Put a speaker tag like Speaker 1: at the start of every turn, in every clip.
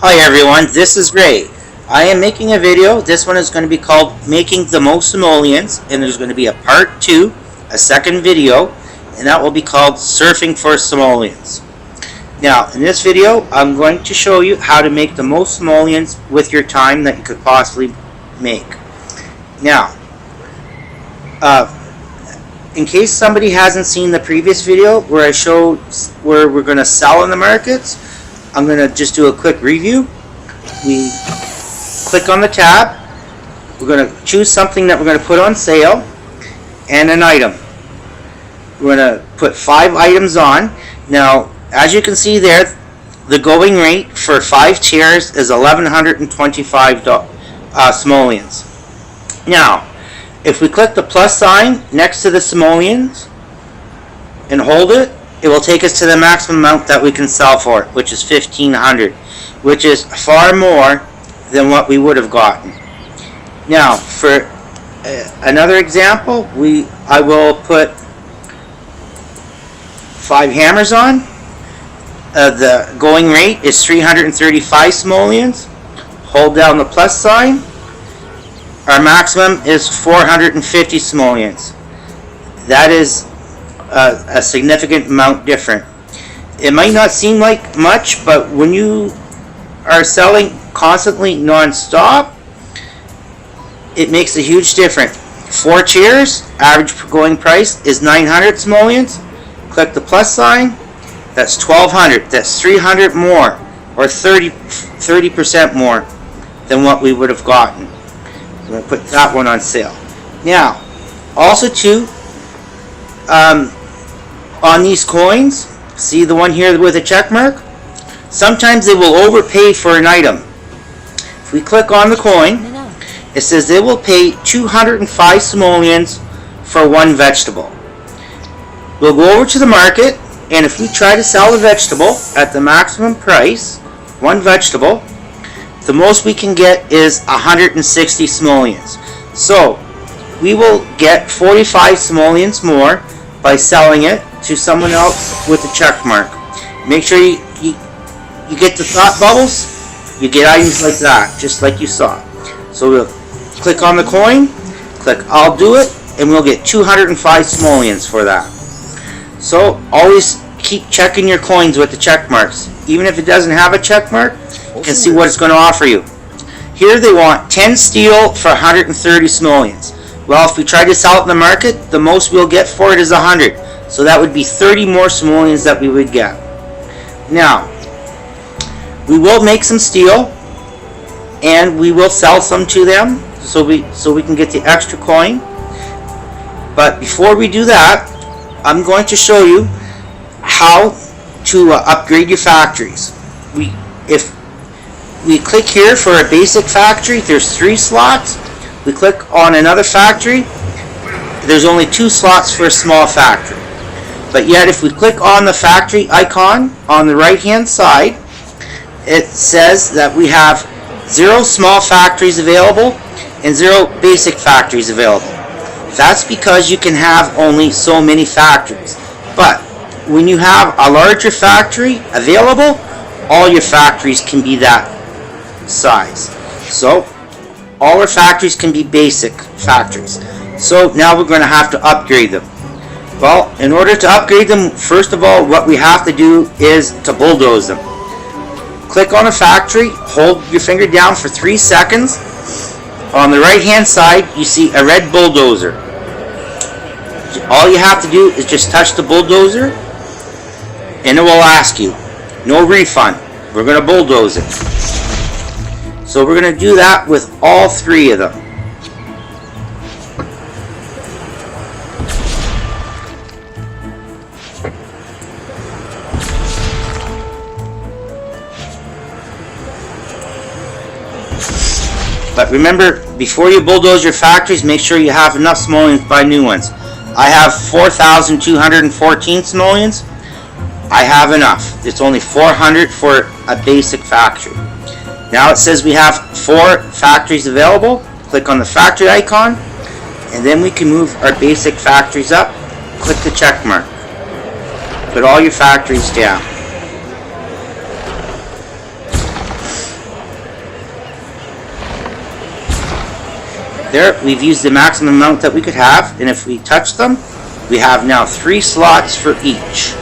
Speaker 1: Hi everyone, this is Ray. I am making a video. This one is going to be called Making the Most Simoleons, and there's going to be a part 2, a second video, and that will be called Surfing for Simoleons. Now, in this video, I'm going to show you how to make the most simoleons with your time that you could possibly make. Now, in case somebody hasn't seen the previous video where I showed where we're going to sell in the markets, I'm going to just do a quick review. We click on the tab. We're going to choose something that we're going to put on sale and an item. We're going to put 5 items on. Now, as you can see there, the going rate for 5 chairs is 1,125 simoleons. Now, if we click the plus sign next to the simoleons and hold it, it will take us to the maximum amount that we can sell for it, which is 1,500, which is far more than what we would have gotten. Now, for another example, I will put 5 hammers on. The going rate is 335 simoleons. Hold down the plus sign. Our maximum is 450 simoleons. That is a significant amount different. It might not seem like much, but when you are selling constantly non-stop, it makes a huge difference. 4 chairs, average going price is 900 simoleons. Click the plus sign. That's 1,200. That's 300 more, or 30% more than what we would have gotten. I'm going to put that one on sale. Now, also too, on these coins, see the one here with a check mark? Sometimes they will overpay for an item. If we click on the coin, it says they will pay 205 simoleons for one vegetable. We'll go over to the market, and if we try to sell a vegetable at the maximum price, one vegetable, the most we can get is 160 simoleons. So we will get 45 simoleons more by selling it to someone else with a check mark. Make sure you get the thought bubbles, you get items like that, just like you saw. So we'll click on the coin, click I'll do it, and we'll get 205 simoleons for that. So always keep checking your coins with the check marks. Even if it doesn't have a check mark, you can see what it's going to offer you. Here they want 10 steel for 130 simoleons. Well, if we try to sell it in the market, the most we'll get for it is 100. So that would be 30 more simoleons that we would get. Now, we will make some steel, and we will sell some to them, so we can get the extra coin. But before we do that, I'm going to show you how to upgrade your factories. If we click here for a basic factory, there's 3 slots. We click on another factory, there's only 2 slots for a small factory. But yet if we click on the factory icon on the right hand side, it says that we have 0 small factories available and 0 basic factories available. That's because you can have only so many factories. But when you have a larger factory available, all your factories can be that size. So all our factories can be basic factories. So now we're going to have to upgrade them. Well, in order to upgrade them, first of all, what we have to do is to bulldoze them. Click on a factory, hold your finger down for 3 seconds. On the right hand side, you see a red bulldozer. All you have to do is just touch the bulldozer, and it will ask you. No refund. We're going to bulldoze it. So we're going to do that with all 3 of them. But remember, before you bulldoze your factories, make sure you have enough simoleons to buy new ones. I have 4,214 simoleons. I have enough. It's only 400 for a basic factory. Now it says we have 4 factories available. Click on the factory icon, and then we can move our basic factories up. Click the check mark. Put all your factories down. There, we've used the maximum amount that we could have, and if we touch them, we have now 3 slots for each.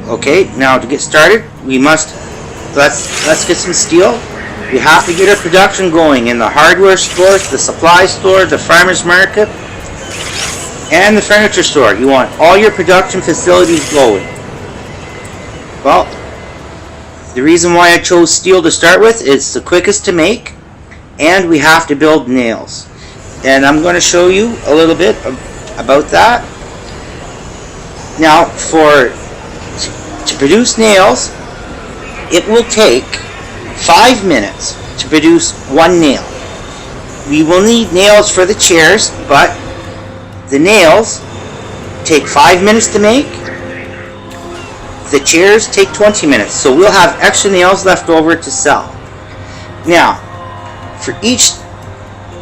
Speaker 1: Okay, now to get started, we must let's get some steel. We have to get our production going in the hardware store, the supply store, the farmer's market, and the furniture store. You want all your production facilities going. Well, the reason why I chose steel to start with is it's the quickest to make, and we have to build nails. And I'm going to show you a little bit about that. Now, to produce nails, it will take 5 minutes to produce 1 nail. We will need nails for the chairs, but the nails take 5 minutes to make. The chairs take 20 minutes, so we'll have extra nails left over to sell. Now, for each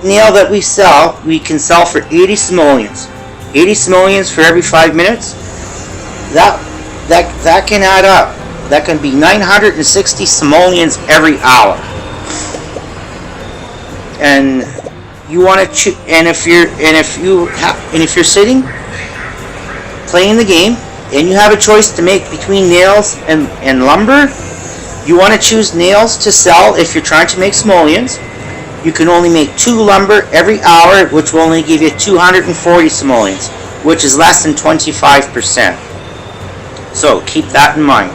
Speaker 1: nail that we sell, we can sell for 80 simoleons. 80 simoleons for every 5 minutes. That can add up. That can be 960 simoleons every hour. And you want to and if you're sitting playing the game and you have a choice to make between nails and lumber, you want to choose nails to sell. If you're trying to make simoleons, you can only make 2 lumber every hour, which will only give you 240 simoleons, which is less than 25%. So keep that in mind.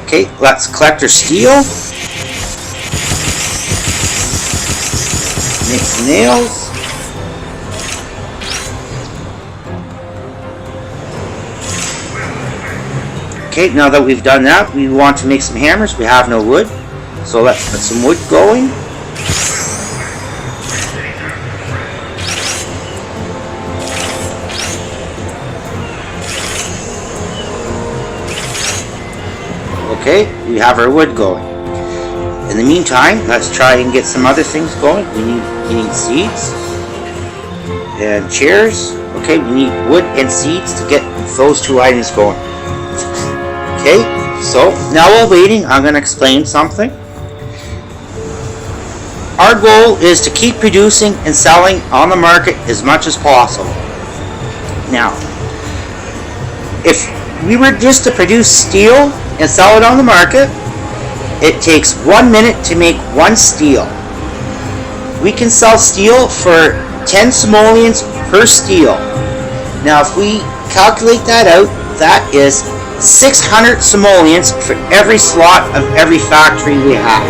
Speaker 1: Okay, let's collect our steel. Make some nails. Okay, now that we've done that, we want to make some hammers. We have no wood, so let's put some wood going. Okay, we have our wood going. In the meantime, let's try and get some other things going. We need seeds and chairs. Okay, we need wood and seeds to get those 2 items going. Okay, so now while waiting, I'm going to explain something. Our goal is to keep producing and selling on the market as much as possible. Now, if we were just to produce steel and sell it on the market, it takes 1 minute to make 1 steel. We can sell steel for 10 simoleons per steel. Now if we calculate that out, that is 600 simoleons for every slot of every factory we have.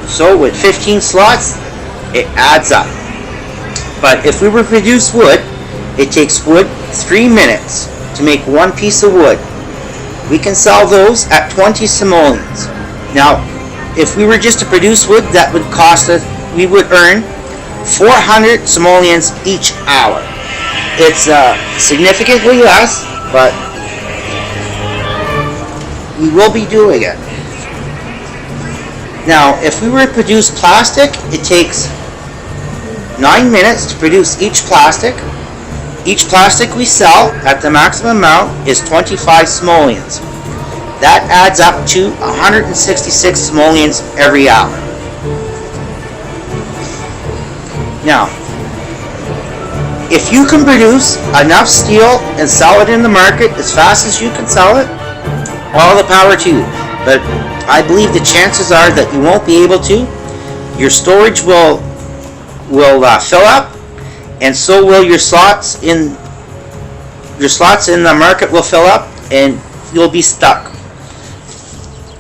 Speaker 1: So with 15 slots, it adds up. But if we were to produce wood, it takes wood 3 minutes to make 1 piece of wood. We can sell those at 20 simoleons. Now, if we were just to produce wood, that would cost us, we would earn 400 simoleons each hour. It's significantly less, but we will be doing it. Now, if we were to produce plastic, it takes 9 minutes to produce each plastic. Each plastic we sell at the maximum amount is 25 simoleons. That adds up to 166 simoleons every hour. Now, if you can produce enough steel and sell it in the market as fast as you can sell it, all the power to you. But I believe the chances are that you won't be able to. Your storage will fill up, and so will your slots in the market will fill up, and you'll be stuck.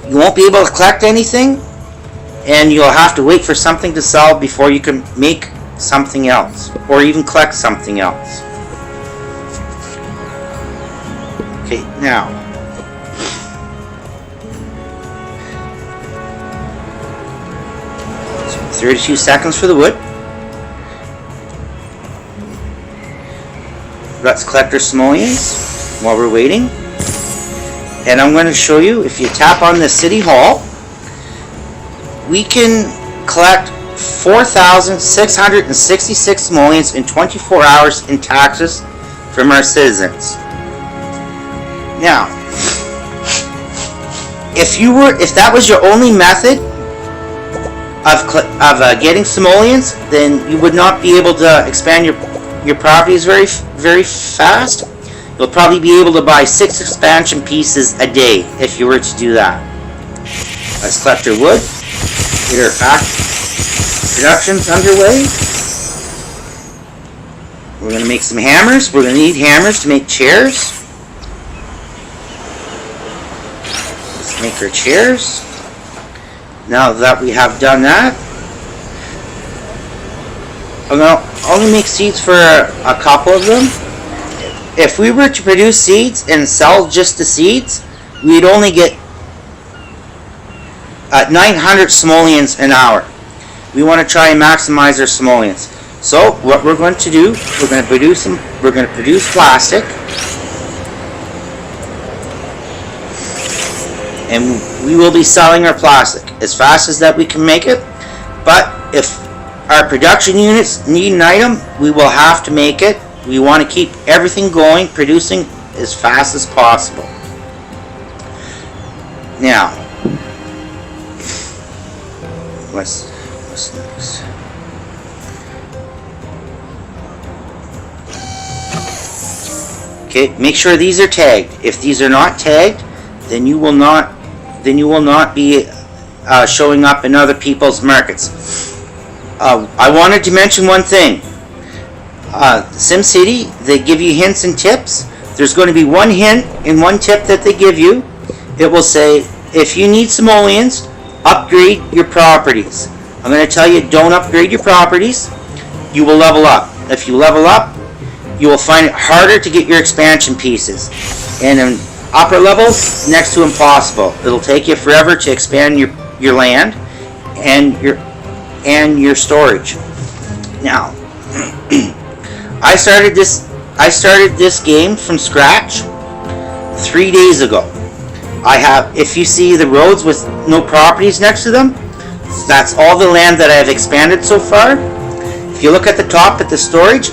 Speaker 1: You won't be able to collect anything, and you'll have to wait for something to sell before you can make something else, or even collect something else. Okay, now, 32 seconds for the wood. Let's collect our simoleons while we're waiting. And I'm going to show you, if you tap on the City Hall, we can collect 4,666 simoleons in 24 hours in taxes from our citizens. Now, if that was your only method getting simoleons, then you would not be able to expand your properties very fast. You'll probably be able to buy 6 expansion pieces a day if you were to do that. Let's collect our wood, get our productions underway. We're going to make some hammers. We're going to need hammers to make chairs. Let's make our chairs. Now that we have done that, I'm going to only make seeds for a couple of them. If we were to produce seeds and sell just the seeds, we'd only get 900 simoleons an hour. We want to try and maximize our simoleons. So what we're going to do, we're going to produce plastic, and we will be selling our plastic as fast as that we can make it. But if our production units need an item, we will have to make it. We want to keep everything going, producing as fast as possible. Now, what's next? Okay, make sure these are tagged. If these are not tagged, then you will not be showing up in other people's markets. I wanted to mention one thing. SimCity, they give you hints and tips. There's going to be one hint and one tip that they give you. It will say, if you need simoleons, upgrade your properties. I'm going to tell you, don't upgrade your properties. You will level up. If you level up, you will find it harder to get your expansion pieces. And in upper levels, next to impossible. It'll take you forever to expand your land and your storage. Now, I started this game from scratch 3 days ago. If you see the roads with no properties next to them, that's all the land that I have expanded so far. If you look at the top at the storage,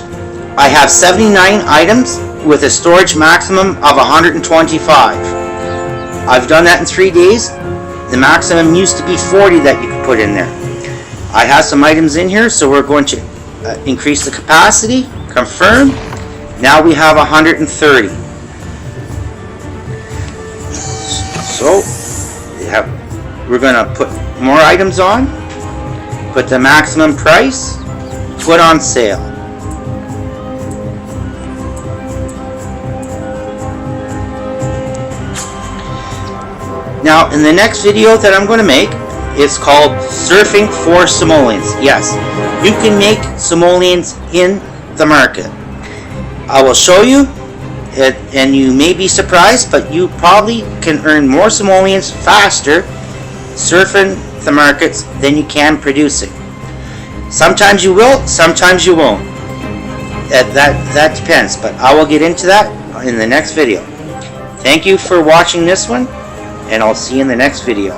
Speaker 1: I have 79 items with a storage maximum of 125. I've done that in 3 days. The maximum used to be 40 that you could put in there. I have some items in here, so we're going to increase the capacity. Confirm. Now we have 130. So we're going to put more items on, put the maximum price, put on sale. Now in the next video that I'm going to make, it's called Surfing for Simoleons. Yes, you can make simoleons in the market. I will show you it, and you may be surprised, but you probably can earn more simoleons faster surfing the markets than you can producing. Sometimes you will, sometimes you won't. That depends, but I will get into that in the next video. Thank you for watching this one, and I'll see you in the next video.